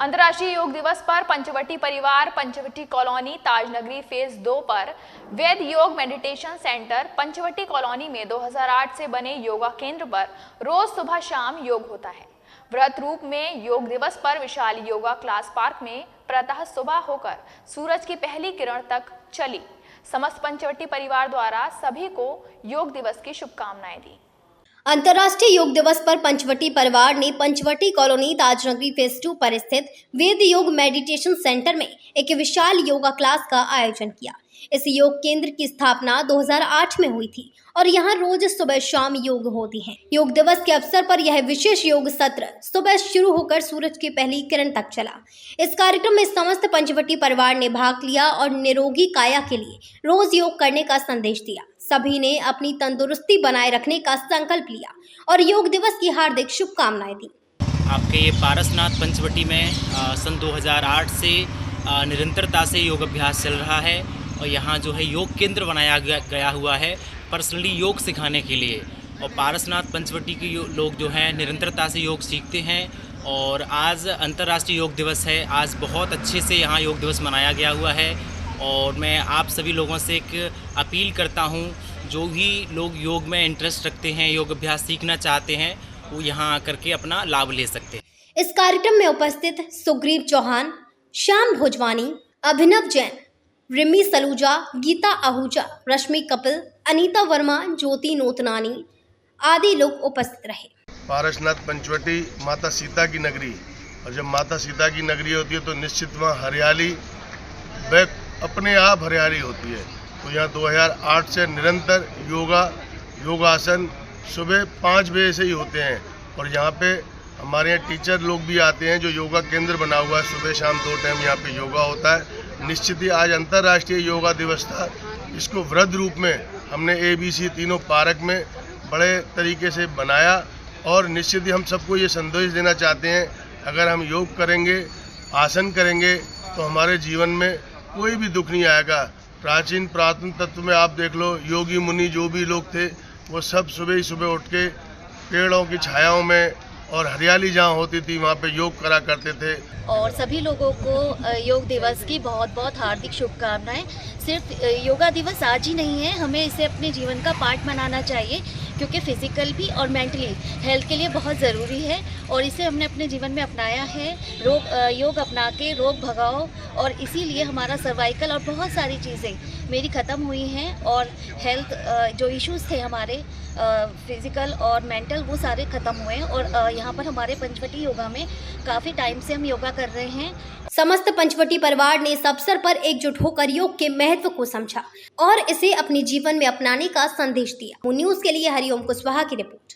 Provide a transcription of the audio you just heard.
अंतर्राष्ट्रीय योग दिवस पर पंचवटी परिवार पंचवटी कॉलोनी ताजनगरी फेज 2 पर वेद योग मेडिटेशन सेंटर पंचवटी कॉलोनी में 2008 से बने योगा केंद्र पर रोज सुबह शाम योग होता है। व्रत रूप में योग दिवस पर विशाल योगा क्लास पार्क में प्रातः सुबह होकर सूरज की पहली किरण तक चली। समस्त पंचवटी परिवार द्वारा सभी को योग दिवस की शुभकामनाएं दी। अंतर्राष्ट्रीय योग दिवस पर पंचवटी परिवार ने पंचवटी कॉलोनी ताजनगरी फेज 2 पर स्थित वेद योग मेडिटेशन सेंटर में एक विशाल योगा क्लास का आयोजन किया। इस योग केंद्र की स्थापना 2008 में हुई थी और यहाँ रोज सुबह शाम योग होती हैं। योग दिवस के अवसर पर यह विशेष योग सत्र सुबह शुरू होकर सूरज की पहली किरण तक चला। इस कार्यक्रम में समस्त पंचवटी परिवार ने भाग लिया और निरोगी काया के लिए रोज योग करने का संदेश दिया। सभी ने अपनी तंदुरुस्ती बनाए रखने का संकल्प लिया और योग दिवस की हार्दिक शुभकामनाएं दी। आपके ये पारसनाथ पंचवटी में सन 2008 से निरंतरता से योग अभ्यास चल रहा है और यहाँ जो है योग केंद्र बनाया गया हुआ है पर्सनली योग सिखाने के लिए। और पारसनाथ पंचवटी के लोग जो हैं निरंतरता से योग सीखते हैं और आज अंतर्राष्ट्रीय योग दिवस है। आज बहुत अच्छे से यहाँ योग दिवस मनाया गया हुआ है और मैं आप सभी लोगों से एक अपील करता हूँ, जो भी लोग योग में इंटरेस्ट रखते हैं, योग अभ्यास सीखना चाहते हैं, वो यहाँ आकर के अपना लाभ ले सकते हैं। इस कार्यक्रम में उपस्थित सुग्रीव चौहान, श्याम भोजवानी, अभिनव जैन, रिमी सलूजा, गीता आहूजा, रश्मि कपिल, अनीता वर्मा, ज्योति नोतनानी आदि लोग उपस्थित रहे। पारसनाथ पंचवटी माता सीता की नगरी, और जब माता सीता की नगरी होती है तो निश्चित वहाँ हरियाली व अपने आप हरियाली होती है। तो यहाँ 2008 से निरंतर योगासन सुबह 5 बजे से ही होते हैं और यहाँ पे हमारे यहाँ टीचर लोग भी आते हैं। जो योगा केंद्र बना हुआ है, सुबह शाम 2 टाइम यहाँ पे योगा होता है। निश्चित ही आज अंतर्राष्ट्रीय योगा दिवस था। इसको व्रत रूप में हमने ABC तीनों पार्क में बड़े तरीके से बनाया और निश्चित ही हम सबको ये संदेश देना चाहते हैं, अगर हम योग करेंगे, आसन करेंगे तो हमारे जीवन में कोई भी दुख नहीं आएगा। प्राचीन पुरातन तत्व में आप देख लो, योगी मुनि जो भी लोग थे वो सब सुबह ही सुबह उठ के पेड़ों की छायाओं में और हरियाली जहाँ होती थी वहाँ पे योग करा करते थे। और सभी लोगों को योग दिवस की बहुत बहुत हार्दिक शुभकामनाएं। सिर्फ योगा दिवस आज ही नहीं है, हमें इसे अपने जीवन का पार्ट बनाना चाहिए क्योंकि फिजिकल भी और मेंटली हेल्थ के लिए बहुत ज़रूरी है और इसे हमने अपने जीवन में अपनाया है। योग अपना के रोग भगाओ और इसीलिए हमारा सर्वाइकल और बहुत सारी चीज़ें मेरी ख़त्म हुई हैं और हेल्थ जो इश्यूज़ थे हमारे फिज़िकल और मेंटल वो सारे ख़त्म हुए हैं और यहाँ पर हमारे पंचवटी योगा में काफ़ी टाइम से हम योगा कर रहे हैं। समस्त पंचवटी परिवार ने इस अवसर पर एकजुट होकर योग के महत्व को समझा और इसे अपने जीवन में अपनाने का संदेश दिया। न्यूज़ के लिए हरिओम कुशवाहा की रिपोर्ट।